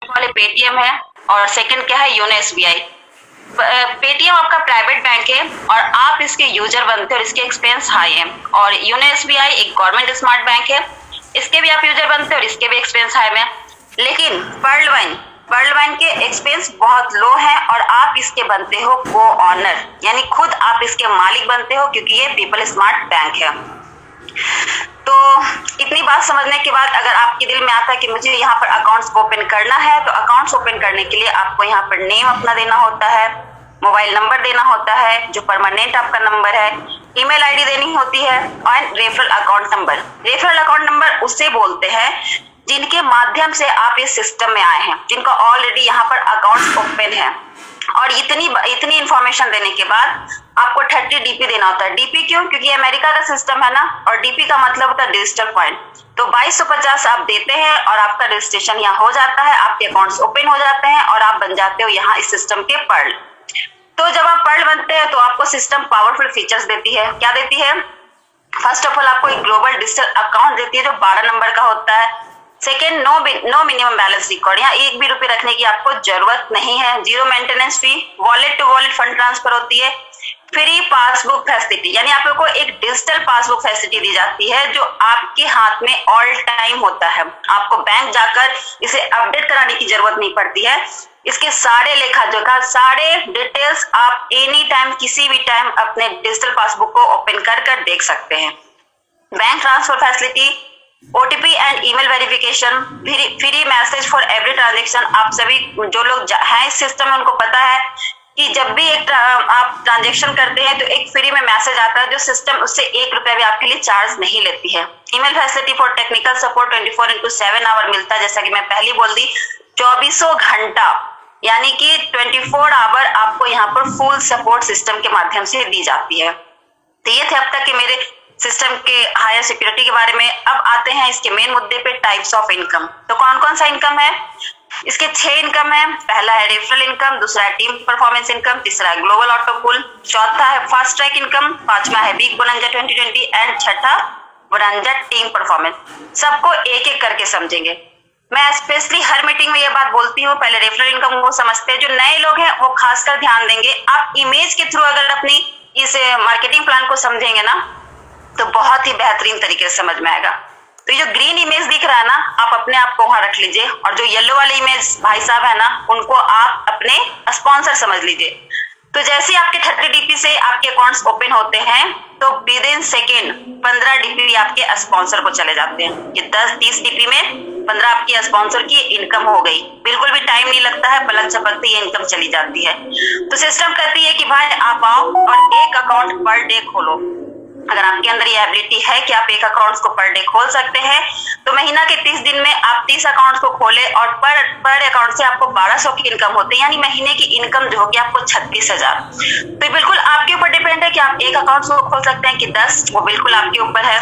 वाले पेटीएम है और सेकंड क्या है योनो एसबीआई। पेटीएम आपका प्राइवेट बैंक है और आप इसके यूजर बनते हैं और इसके एक्सपेंस हाई है। और योनो एसबीआई एक गवर्नमेंट स्मार्ट बैंक है, इसके भी आप यूजर बनते हैं और इसके भी एक्सपेंस हाई में। लेकिन वर्ल्ड बैंक के एक्सपेंस बहुत लो है और आप इसके बनते हो को ऑनर, यानी खुद आप इसके मालिक बनते हो, क्योंकि ये पीपल स्मार्ट बैंक है। तो इतनी बात समझने के बाद अगर आपके दिल में आता है कि मुझे यहाँ पर अकाउंट्स ओपन करना है, तो अकाउंट्स ओपन करने के लिए आपको यहाँ पर नेम अपना देना होता है, मोबाइल नंबर देना होता है जो परमानेंट आपका नंबर है, ईमेल आईडी देनी होती है और referral account number. Referral account number उसे बोलते हैं जिनके माध्यम से आप इस सिस्टम में आए हैं, जिनका ऑलरेडी यहाँ पर अकाउंट ओपन है। और इतनी इंफॉर्मेशन देने के बाद आपको 30 डीपी देना होता है। डीपी क्यों? क्योंकि अमेरिका का सिस्टम है ना, और डीपी का मतलब होता है डिजिटल पॉइंट। तो 2250 आप देते हैं और आपका रजिस्ट्रेशन यहाँ हो जाता है, आपके अकाउंट्स ओपन हो जाते हैं और आप बन जाते हो यहाँ इस सिस्टम के पर्ल। तो जब आप पर्ल बनते हैं तो आपको सिस्टम पावरफुल फीचर्स देती है। क्या देती है? फर्स्ट ऑफ ऑल आपको एक ग्लोबल डिजिटल अकाउंट देती है जो 12 नंबर का होता है। Second, no minimum balance record, यहाँ एक भी रुपए रखने की आपको जरूरत नहीं है। Zero maintenance fee, wallet to wallet fund transfer होती है। फ्री पासबुक फैसिलिटी, यानी आप लोग को एक डिजिटल पासबुक फैसिलिटी दी जाती है जो आपके हाथ में ऑल टाइम होता है। आपको बैंक जाकर इसे अपडेट कराने की जरूरत नहीं पड़ती है। इसके सारे लेखा जोखा, सारे डिटेल्स आप एनी टाइम, किसी भी टाइम अपने डिजिटल पासबुक को ओपन कर कर देख सकते हैं। Bank transfer facility, OTP and email verification, free message for every transaction. आप सभी जो लोग हैं इस सिस्टम में उनको पता है कि जब भी एक आप ट्रांजेक्शन करते हैं तो एक फ्री में मैसेज आता है जो सिस्टम उससे 1 रुपया भी आपके लिए चार्ज नहीं लेती है। Email facility for technical support 24x7 hour मिलता है, जैसा कि मैं पहले बोल दी, 24 घंटा, यानी कि 24 आवर आपको यहाँ पर फुल सपोर्ट सिस्टम के माध्यम से दी जाती है। तो ये थे अब तक के मेरे सिस्टम के हायर सिक्योरिटी के बारे में। अब आते हैं इसके मेन मुद्दे पे, टाइप्स ऑफ इनकम। तो कौन कौन सा इनकम है? इसके 6 इनकम है। पहला है रेफरल इनकम, दूसरा है टीम परफॉर्मेंस इनकम, तीसरा है ग्लोबल ऑटो पुल, चौथा है फास्ट ट्रैक इनकम, पांचवा है बिग बोनंजा 2020 एंड छठा बोनंजा टीम परफॉर्मेंस। सबको एक एक करके समझेंगे। मैं स्पेशली हर मीटिंग में ये बात बोलती हूँ, पहले रेफरल इनकम को समझते हैं। जो नए लोग हैं वो खासकर ध्यान देंगे। आप इमेज के थ्रू अगर अपनी इस मार्केटिंग प्लान को समझेंगे ना तो बहुत ही बेहतरीन तरीके से समझ में आएगा। तो ये जो ग्रीन इमेज दिख रहा है ना, आप अपने आप को वहां रख लीजिए, और जो येलो वाले इमेज भाई साहब है ना, उनको आप अपने स्पॉन्सर समझ लीजिए। तो जैसे आपके 30 डीपी से आपके अकाउंट्स ओपन होते हैं तो विद इन सेकेंड 15 डीपी आपके स्पॉन्सर को चले जाते हैं। ये 10-30 डीपी में 15 आपकी स्पॉन्सर की इनकम हो गई। बिल्कुल भी टाइम नहीं लगता है, पलक झपकते ये इनकम चली जाती है। तो सिस्टम कहती है कि भाई आप आओ और एक अकाउंट पर डे खोलो। अगर आपके अंदर ये एबिलिटी है कि आप एक अकाउंट को पर डे खोल सकते हैं, तो महीना के 30 दिन में आप 30 अकाउंट को खोले और पर अकाउंट से आपको 1200 की इनकम होती है, यानी महीने की इनकम जो होगी आपको 36,000। तो बिल्कुल आपके ऊपर डिपेंड है कि आप एक अकाउंट को खोल सकते हैं कि 10, वो बिल्कुल आपके ऊपर है।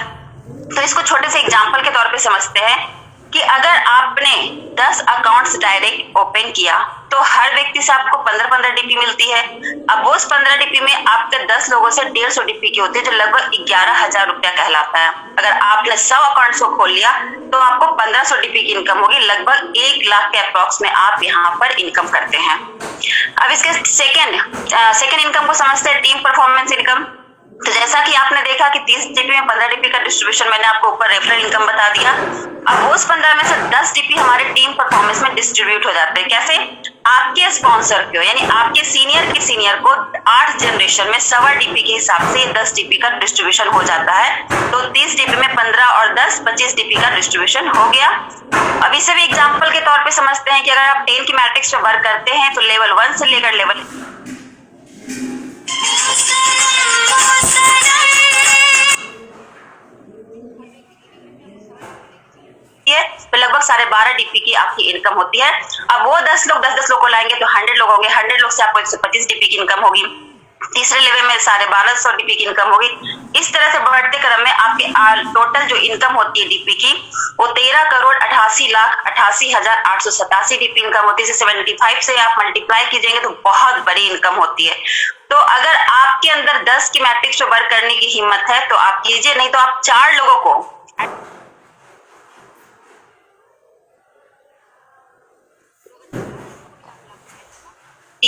तो इसको छोटे से एग्जाम्पल के तौर पर समझते हैं कि अगर आपने 10 अकाउंट्स डायरेक्ट ओपन किया तो हर व्यक्ति से आपको 15-15 डीपी मिलती है। अब उस 15 डीपी में आपके 10 लोगों से 150 डीपी की होती है, जो लगभग 11,000 रुपया कहलाता है। अगर आपने 100 अकाउंट्स को खोल लिया तो आपको 1500 डीपी की इनकम होगी। लगभग 1 लाख के अप्रॉक्स में आप यहाँ पर इनकम करते हैं। अब इसके सेकेंड इनकम को समझते हैं, टीम परफॉर्मेंस इनकम। तो जैसा कि आपने देखा कि 30 डीपी में 15 डीपी का डिस्ट्रीब्यूशन मैंने आपको ऊपर रेफरल इनकम बता दिया। अब उस 15 में से 10 डीपी हमारे टीम परफॉर्मेंस में डिस्ट्रीब्यूट हो जाते हैं। कैसे? आपके स्पॉन्सर को, यानी आपके सीनियर के सीनियर को 8 जनरेशन में 1.25 डीपी के हिसाब से 10 डीपी का डिस्ट्रीब्यूशन हो जाता है। तो 30 डीपी में 15 और 10 25 डीपी का डिस्ट्रीब्यूशन हो गया। अब इसे भी एग्जाम्पल के तौर पे समझते हैं कि अगर आप 10 की मैट्रिक्स पे वर्क करते हैं तो लेवल 1 से लेकर लेवल तो लगभग 12.5 डीपी की आपकी इनकम होती है। अब वो 10 लोग को लाएंगे तो 100 लोग होंगे। 100 लोग से आपको 125 डीपी की इनकम होगी। तीसरे लेवल में 1250 डीपी की इनकम होगी। इस तरह से बढ़ते क्रम में आपके टोटल जो इनकम होती है डीपी की, वो 13,88,88,887 डीपी इनकम होती है। 75 से आप मल्टीप्लाई कीजिएंगे तो बहुत बड़ी इनकम होती है। तो अगर आपके अंदर 10 की मैट्रिक्स पे वर्क करने की हिम्मत है तो आप कीजिए, नहीं तो आप 4 लोगों को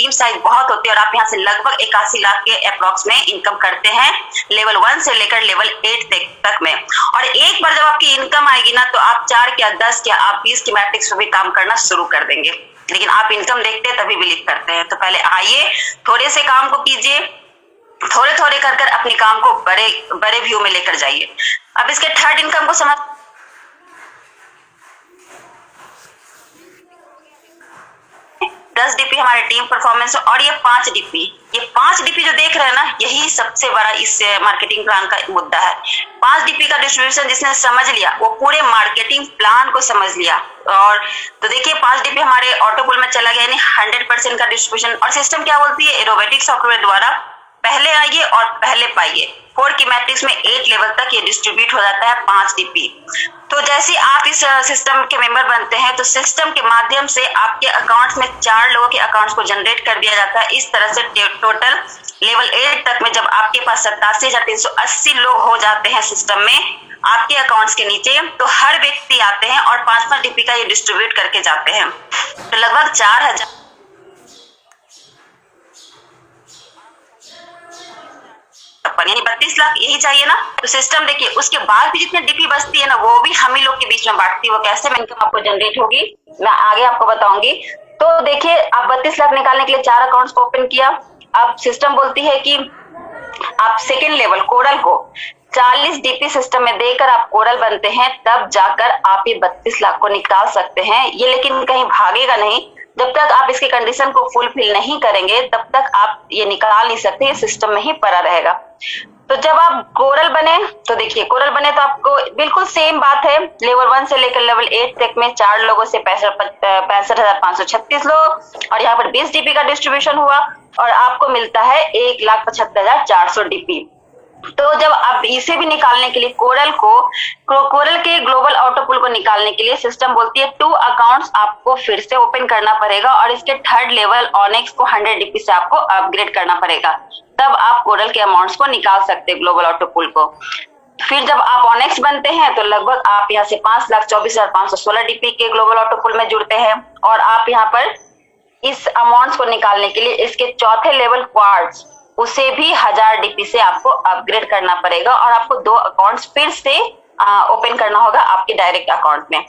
टीम साइज बहुत होती है और आप यहाँ से लगभग 81 लाख के अप्रॉक्स में इनकम करते हैं लेवल 1 से लेकर लेवल 8 तक में। और एक बार जब आपकी इनकम आएगी ना तो आप 4 क्या 10 क्या आप 20 की मैट्रिक्स पे भी काम करना शुरू कर देंगे। लेकिन आप इनकम देखते हैं तभी बिलीव करते हैं। तो पहले आइए, थोड़े से काम को कीजिए, थोड़े थोड़े कर अपने काम को बड़े व्यू में लेकर जाइए। अब इसके थर्ड इनकम को समझ 10 डीपी हमारे टीम परफॉर्मेंस और ये 5 डीपी जो देख रहे हैं ना, यही सबसे बड़ा इस मार्केटिंग प्लान का मुद्दा है। 5 डीपी का डिस्ट्रीब्यूशन जिसने समझ लिया वो पूरे मार्केटिंग प्लान को समझ लिया। और तो देखिए 5 डीपी हमारे ऑटो पूल में चला गया, यानी 100% का डिस्ट्रीब्यूशन। और सिस्टम क्या बोलती है, एरोबेटिक सॉफ्टवेयर द्वारा पहले आइए और पहले पाइए। 4 की मैट्रिक्स में 8 लेवल तक ये डिस्ट्रीब्यूट हो जाता है 5 डीपी। तो जैसे आप इस सिस्टम के मेंबर बनते हैं तो सिस्टम के माध्यम से आपके अकाउंट्स में 4 लोगों के अकाउंट्स को जनरेट कर दिया जाता है। इस तरह से टोटल लेवल 8 तक में जब आपके पास 87,380 लोग हो जाते हैं सिस्टम में आपके अकाउंट्स के नीचे, तो हर व्यक्ति आते हैं और 5-5 डीपी का ये डिस्ट्रीब्यूट करके जाते हैं। तो लगभग 4,000 यानी 32 लाख यही चाहिए ना। तो सिस्टम देखिए उसके बाद भी जितने डीपी बचती है ना वो भी हम ही लोग के बीच में बांटती है। वो कैसे इनकम आपको जनरेट होगी मैं आगे आपको बताऊंगी। तो देखिए आप 32 लाख निकालने के लिए 4 अकाउंट्स को ओपन किया। अब सिस्टम बोलती है कि आप सेकेंड लेवल कोरल को 40 डीपी सिस्टम में देकर आप कोरल बनते हैं, तब जाकर आप ये 32 लाख को निकाल सकते हैं। ये लेकिन कहीं भागेगा नहीं, जब तक आप इसकी कंडीशन को फुलफिल नहीं करेंगे तब तक आप ये निकाल नहीं सकते, ये सिस्टम में ही पड़ा रहेगा। तो जब आप कोरल बने तो देखिए कोरल बने तो आपको बिल्कुल सेम बात है, लेवल 1 से लेकर लेवल 8 तक में 4 लोगों से 65,536 लोग और यहाँ पर 20 डीपी का डिस्ट्रीब्यूशन हुआ और आपको मिलता है 1,75,400 डीपी। तो जब आप इसे भी निकालने के लिए कोरल के ग्लोबल ऑटो पूल को निकालने के लिए सिस्टम बोलती है 2 अकाउंट्स आपको फिर से ओपन करना पड़ेगा और इसके थर्ड लेवल ऑनेक्स को 100 डीपी से आपको अपग्रेड करना पड़ेगा, तब आप कोरल के अमाउंट्स को निकाल सकते हैं ग्लोबल ऑटो पूल को। फिर जब आप ऑनेक्स बनते हैं तो लगभग आप यहाँ से 5,24,516 डीपी के ग्लोबल ऑटो पूल में जुड़ते हैं और आप यहाँ पर इस अमाउंट्स को निकालने के लिए इसके चौथे लेवल क्वार्ट्स उसे भी 1000 डीपी से आपको अपग्रेड करना पड़ेगा और आपको 2 अकाउंट्स फिर से ओपन करना होगा आपके डायरेक्ट अकाउंट में।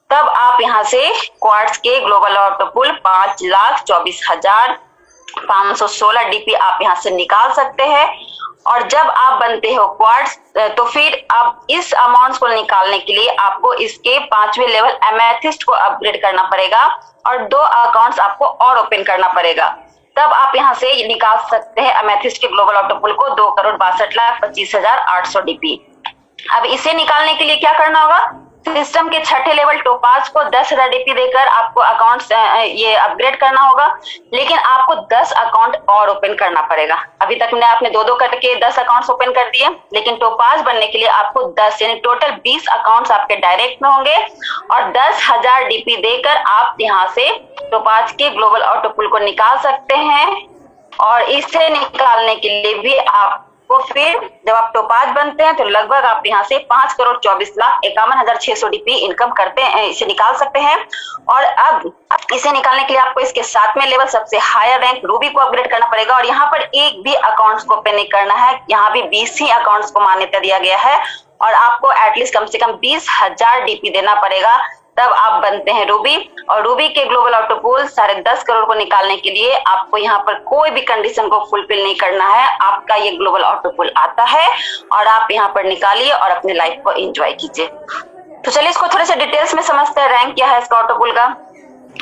तब आप यहाँ से क्वार्ट्स के ग्लोबल ऑटो पूल 5,24,516 डीपी आप यहाँ से निकाल सकते हैं। और जब आप बनते हो क्वार्ट्स तो फिर आप इस अमाउंट्स को निकालने के लिए आपको इसके 5वें लेवल एमेथिस्ट को अपग्रेड करना पड़ेगा और 2 अकाउंट्स आपको और ओपन करना पड़ेगा। तब आप यहाँ से निकाल सकते हैं अमेथिस्ट के ग्लोबल ऑटो पूल को 2,62,25,800 डीपी। अब इसे निकालने के लिए क्या करना होगा, सिस्टम के छठे लेवल टोपाज को 10,000 डीपी देकर आपको अकाउंट्स ये अपग्रेड करना होगा, लेकिन आपको 10 अकाउंट और ओपन करना पड़ेगा। अभी तक में आपने 2-2 करके 10 अकाउंट्स ओपन कर दिए, लेकिन टोपाज बनने के लिए आपको 10 यानी टोटल 20 अकाउंट्स आपके डायरेक्ट में होंगे और 10,000 डीपी देकर आप यहाँ से टोपाज के ग्लोबल ऑटो पूल को निकाल सकते हैं। और इसे निकालने के लिए भी आपको फिर जब आप टोपाज बनते हैं तो लगभग आप यहाँ से 5,24,51,600 डीपी इनकम करते हैं, इसे निकाल सकते हैं। और अब इसे निकालने के लिए आपको इसके 7वें लेवल सबसे हायर रैंक रूबी को अपग्रेड करना पड़ेगा और यहाँ पर एक भी अकाउंट्स को ओपन नहीं करना है, यहाँ भी 20 ही अकाउंट्स को मान्यता दिया गया है और आपको एटलीस्ट कम से कम 20,000 डीपी देना पड़ेगा, तब आप बनते हैं रूबी। और रूबी के ग्लोबल ऑटो पूल 10.5 करोड़ को निकालने के लिए आपको यहाँ पर कोई भी कंडीशन को फुलफिल नहीं करना है, आपका ये ग्लोबल ऑटो पूल आता है और आप यहाँ पर निकालिए और अपने लाइफ को एंजॉय कीजिए। तो चलिए इसको थोड़े से डिटेल्स में समझते हैं। रैंक क्या है इसका ऑटो पूल का।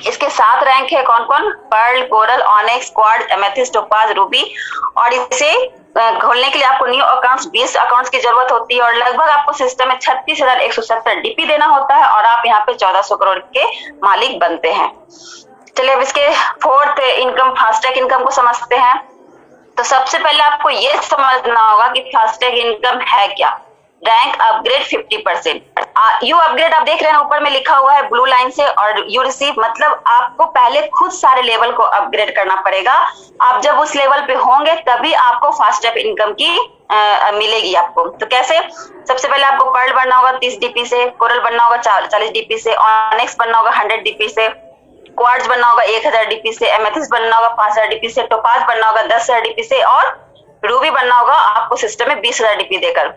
इसके 7 रैंक है, कौन कौन, pearl, coral, onyx, quartz, amethyst, topaz, ruby. और इसे खोलने के लिए आपको न्यू अकाउंट्स 20 अकाउंट्स की जरूरत होती है और लगभग आपको सिस्टम में 36,170 डीपी देना होता है और आप यहाँ पे 1400 करोड़ के मालिक बनते हैं। चलिए अब इसके 4th इनकम फास्टैग इनकम को समझते हैं। तो सबसे पहले आपको ये समझना होगा कि फास्टैग इनकम है क्या। Rank upgrade 50%। यू अपग्रेड आप देख रहे हैं ऊपर में लिखा हुआ है ब्लू लाइन से, और यू रिसीव मतलब आपको पहले खुद सारे लेवल को अपग्रेड करना पड़ेगा। आप जब उस लेवल पे होंगे तभी आपको फास्टैग इनकम की मिलेगी आपको। तो कैसे, सबसे पहले आपको पर्ल बनना होगा 30 डीपी से, कोरल बनना होगा 40 डीपी से, ऑनेक्स बनना होगा 100 डीपी से, क्वार्ट्ज बनना होगा 1000 डीपी से, एमेथिस्ट बनना होगा 5000 डीपी से, टोपाज बनना होगा 10,000 डीपी से और रूबी बनना होगा आपको सिस्टम में 20,000 डीपी देकर।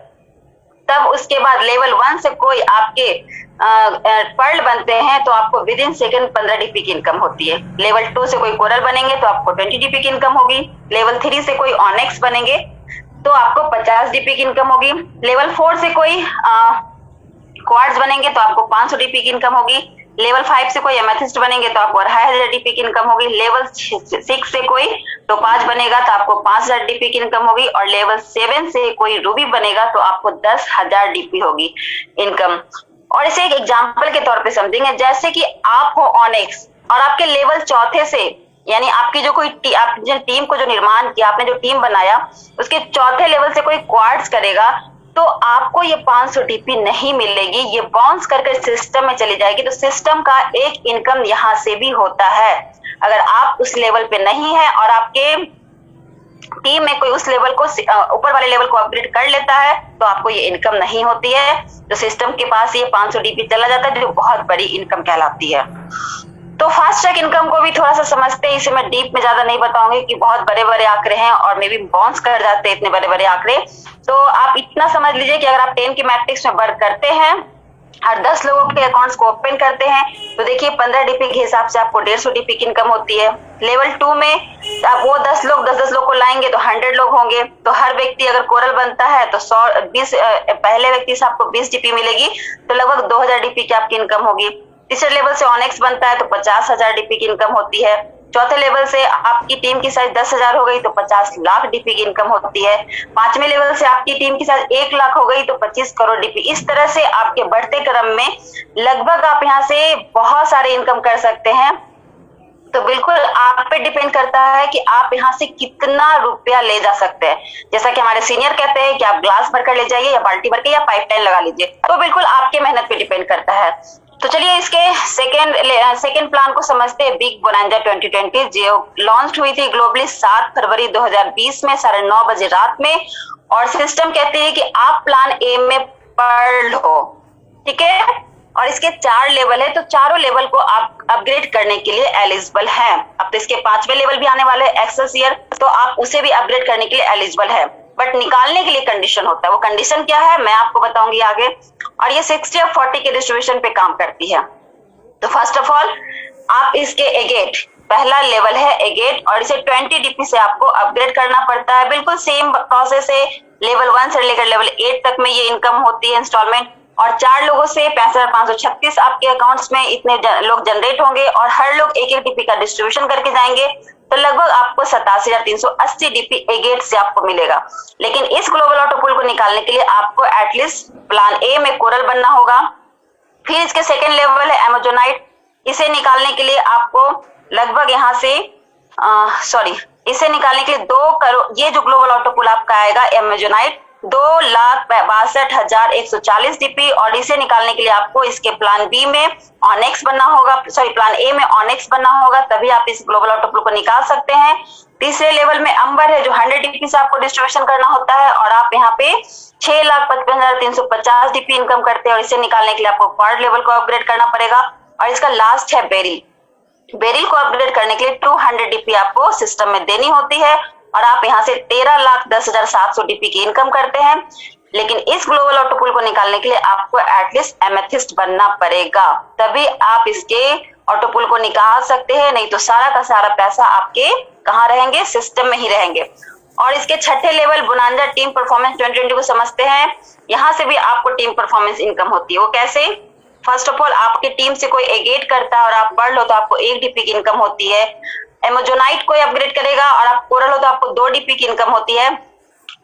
तब उसके बाद लेवल 1 से कोई आपके पर्ल बनते हैं तो आपको विद इन सेकंड 15 डीपी की इनकम होती है। लेवल 2 से कोई कोरल बनेंगे तो आपको 20 डीपी की इनकम होगी। लेवल 3 से कोई ऑनेक्स बनेंगे तो आपको 50 डीपी की इनकम होगी। लेवल 4 से कोई क्वार्ट्ज बनेंगे तो आपको 500 डीपी की इनकम होगी। लेवल 5 से कोई एमेथिस्ट बनेंगे तो आपको 2500 डीपी की इनकम होगी। लेवल 6 से कोई टोपाज बनेगा तो आपको 5000 डीपी की इनकम होगी और लेवल 7 से कोई रूबी बनेगा तो आपको 10,000 डीपी होगी इनकम। और इसे एक एग्जांपल के तौर पे समझेंगे, जैसे कि आप हो ऑनेक्स और आपके लेवल 4 से, यानी आपकी जो कोई आप जिन टीम को जो निर्माण किया, आपने जो टीम बनाया उसके 4थे लेवल से कोई क्वार्ट्ज करेगा तो आपको ये 500 डीपी नहीं मिलेगी, ये बाउंस करके सिस्टम में चली जाएगी। तो सिस्टम का एक इनकम यहाँ से भी होता है। अगर आप उस लेवल पे नहीं है और आपके टीम में कोई उस लेवल को ऊपर वाले लेवल को अपग्रेड कर लेता है तो आपको ये इनकम नहीं होती है। तो सिस्टम के पास ये 500 डीपी चला जाता है जो बहुत बड़ी इनकम कहलाती है। तो फास्ट ट्रैक इनकम को भी थोड़ा सा समझते हैं, इसे मैं डीप में ज्यादा नहीं बताऊंगी कि बहुत बड़े बड़े आंकड़े हैं और मे भी बाउंस कर जाते हैं इतने बड़े बड़े आंकड़े। तो आप इतना समझ लीजिए कि अगर आप 10 की मैट्रिक्स में वर्क करते हैं और 10 लोगों के अकाउंट्स को ओपन करते हैं तो देखिए 15 डीपी के हिसाब से आपको 150 डीपी की इनकम होती है। लेवल 2 में आप वो 10 लोग को लाएंगे तो 100 लोग होंगे, तो हर व्यक्ति अगर कोरल बनता है तो 120 पहले व्यक्ति से आपको 20 डीपी मिलेगी तो लगभग 2000 डीपी की आपकी इनकम होगी। तीसरे लेवल से ऑनेक्स बनता है तो 50,000 डीपी की इनकम होती है। चौथे लेवल से आपकी टीम की साइज 10,000 हो गई तो 50 लाख डीपी की इनकम होती है। 5वें लेवल से आपकी टीम की साइज 1 लाख हो गई तो 25 करोड़ डीपी। इस तरह से आपके बढ़ते क्रम में लगभग आप यहाँ से बहुत सारे इनकम कर सकते हैं। तो बिल्कुल आप पे डिपेंड करता है कि आप यहाँ से कितना रुपया ले जा सकते हैं। जैसा कि हमारे सीनियर कहते हैं कि आप ग्लास भरकर ले जाइए या बाल्टी भरकर या पाइपलाइन लगा लीजिए, तो बिल्कुल आपके मेहनत पे डिपेंड करता है। तो चलिए इसके सेकेंड प्लान को समझते हैं, बिग बोनांजा 2020 जो लॉन्च हुई थी ग्लोबली 7 फरवरी 2020 में 9:30 बजे रात में। और सिस्टम कहते हैं कि आप प्लान ए में पर्ल हो, ठीक है, और इसके 4 लेवल है तो चारों लेवल को आप अपग्रेड करने के लिए एलिजिबल हैं। अब तो इसके 5वें लेवल भी आने वाले एक्सेसियर, तो आप उसे भी अपग्रेड करने के लिए एलिजिबल है, बट निकालने के लिए कंडीशन होता है। वो कंडीशन क्या है मैं आपको बताऊंगी आगे। और ये 60 और 40 के डिस्ट्रीब्यूशन पे काम करती है। तो फर्स्ट ऑफ ऑल आप इसके एगेट, पहला लेवल है एगेट और इसे 20 डीपी से आपको अपग्रेड करना पड़ता है। बिल्कुल सेम प्रोसेस है, लेवल 1 से लेकर लेवल 8 तक में ये इनकम होती है इंस्टॉलमेंट। और 4 लोगों से 65,536 आपके अकाउंट्स में इतने लोग जनरेट होंगे और हर लोग 1-1 डीपी का डिस्ट्रीब्यूशन करके जाएंगे तो लगभग आपको 87,380 डीपी एगेट से आपको मिलेगा। लेकिन इस ग्लोबल ऑटो पूल को निकालने के लिए आपको एटलीस्ट प्लान ए में कोरल बनना होगा। फिर इसके सेकेंड लेवल है एमेजोनाइट, इसे निकालने के लिए आपको लगभग यहाँ से इसे निकालने के लिए 2 करोड़, ये जो ग्लोबल ऑटो पूल आपका आएगा एमेजोनाइट 2,62,140 डीपी। और इसे निकालने के लिए आपको इसके प्लान बी में ऑनेक्स बनना होगा, प्लान ए में ऑनेक्स बनना होगा, तभी आप इस ग्लोबल ऑटो पूल को निकाल सकते हैं। तीसरे लेवल में अंबर है जो 100 डीपी से आपको डिस्ट्रीब्यूशन करना होता है और आप यहाँ पे 6,55,350 डीपी इनकम करते हैं और इसे निकालने के लिए आपको क्वार्ट लेवल को अपग्रेड करना पड़ेगा। और इसका लास्ट है बेरिल, बेरिल को अपग्रेड करने के लिए 200 डीपी आपको सिस्टम में देनी होती है और आप यहाँ से 13,10,700 डीपी की इनकम करते हैं। लेकिन इस ग्लोबल ऑटो पूल को निकालने के लिए आपको एटलीस्ट एमेथिस्ट बनना पड़ेगा, तभी आप इसके ऑटो पूल को निकाल सकते हैं, नहीं तो सारा का सारा पैसा आपके कहाँ रहेंगे, सिस्टम में ही रहेंगे। और इसके 6ठे लेवल बोनांजा टीम परफॉर्मेंस 2020 को समझते हैं। यहाँ से भी आपको टीम परफॉर्मेंस इनकम होती है। वो कैसे? फर्स्ट ऑफ ऑल आपकी टीम से कोई एगेट करता है और आप पढ़ लो तो आपको 1 डीपी की इनकम होती है। एमेजोनाइट कोई अपग्रेड करेगा और आप कोरल हो तो आपको 2 डीपी की इनकम होती है।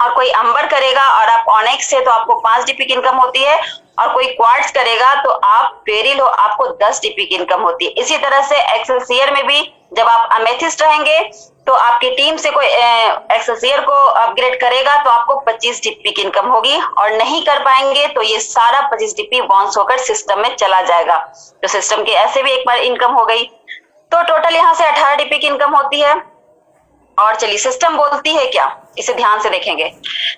और कोई अंबर करेगा और आप ऑनेक्स से तो आपको 5 डीपी की इनकम होती है। और कोई क्वार्ट्ज करेगा तो आप बेरिल हो, आपको 10 डीपी की इनकम होती है। इसी तरह से एक्सेसियर में भी जब आप अमेथिस्ट रहेंगे तो आपकी टीम से कोई एक्सेसियर को अपग्रेड करेगा तो आपको 25 डीपी की इनकम होगी और नहीं कर पाएंगे तो ये सारा 25 डीपी बाउंस होकर सिस्टम में चला जाएगा। तो सिस्टम की ऐसे भी एक बार इनकम हो गई। तो टोटल यहाँ से 18 डीपी की इनकम होती है। और चलिए सिस्टम बोलती है क्या, इसे ध्यान से देखेंगे।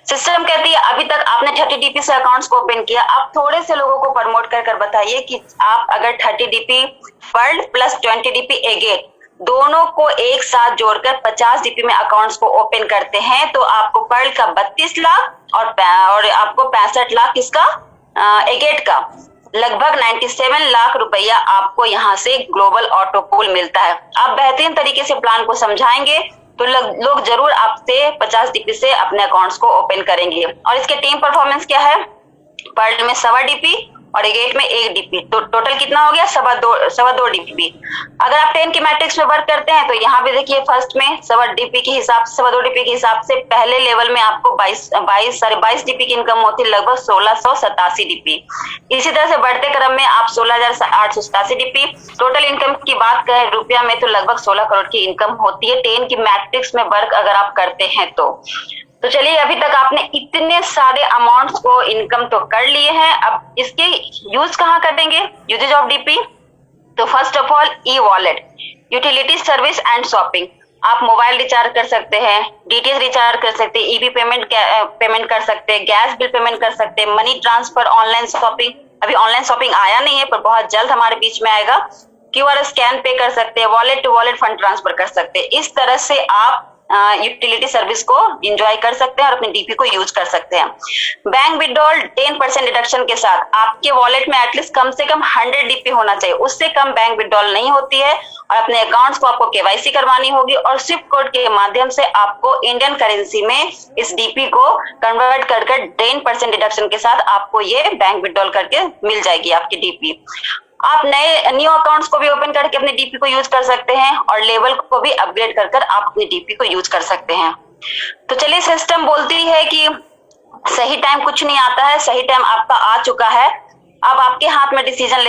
सिस्टम कहती है अभी तक आपने 30 DP से अकाउंट्स को ओपन किया, आप थोड़े से लोगों को प्रमोट कर बताइए कि आप अगर 30 DP pearl plus 20 DP agate दोनों को एक साथ जोड़कर 50 DP में अकाउंट्स को ओपन करते हैं तो आपको पर्ल का 32 लाख और आपको 65 लाख किसका एगेट का लगभग 97 लाख रुपया आपको यहाँ से ग्लोबल ऑटो पूल मिलता है। आप बेहतरीन तरीके से प्लान को समझाएंगे तो लोग जरूर आपसे 50 DP से अपने अकाउंट्स को ओपन करेंगे। और इसके टीम परफॉर्मेंस क्या है, पर्ल में 1.25 DP और एगेट में 1 DP, तो टोटल कितना हो गया 2.25 DP। अगर आप 10 की मैट्रिक्स में वर्क करते हैं तो यहाँ भी देखिए फर्स्ट में 2.25 DP के हिसाब से पहले लेवल में आपको 22 DP की इनकम होती है, लगभग 1687 DP। इसी तरह से बढ़ते क्रम में आप 16,887 DP। टोटल इनकम की बात करें रुपया में तो लगभग 16 करोड़ की इनकम होती है 10 की मैट्रिक्स में वर्क अगर आप करते हैं तो चलिए अभी तक आपने इतने सारे अमाउंट्स को इनकम तो कर लिए हैं, अब इसके यूज कहाँ करेंगे, यूजेज ऑफ डीपी। तो first of all e wallet, utility service and shopping, आप मोबाइल रिचार्ज कर सकते हैं, डीटीएच रिचार्ज कर सकते हैं, ईबी पेमेंट कर सकते हैं, गैस बिल पेमेंट कर सकते हैं, मनी ट्रांसफर, ऑनलाइन शॉपिंग। अभी ऑनलाइन शॉपिंग आया नहीं है पर बहुत जल्द हमारे बीच में आएगा। क्यूआर स्कैन पे कर सकते हैं, wallet to wallet fund transfer कर सकते हैं। इस तरह से आप यूटिलिटी सर्विस को एंजॉय कर सकते हैं और अपने डीपी को यूज कर सकते हैं। बैंक विड्रॉल 10% डिडक्शन के साथ आपके वॉलेट में एटलीस्ट कम से कम 100 डीपी होना चाहिए, उससे कम बैंक विड्रॉल नहीं होती है। और अपने अकाउंट्स को आपको केवाईसी करवानी होगी और स्विफ्ट कोड के माध्यम से आपको इंडियन करेंसी में इस डीपी को कन्वर्ट कर 10% डिडक्शन के साथ आपको ये बैंक विड्रॉल करके मिल जाएगी आपकी डीपी। आप नए न्यू अकाउंट्स को भी ओपन करके अपने डीपी को यूज कर सकते हैं और लेवल को भी अपग्रेड कर आप अपनी डीपी को यूज कर सकते हैं। तो चलिए, सिस्टम बोलती है कि सही टाइम कुछ नहीं आता है, सही टाइम आपका आ चुका है। अब आपके हाथ में डिसीजन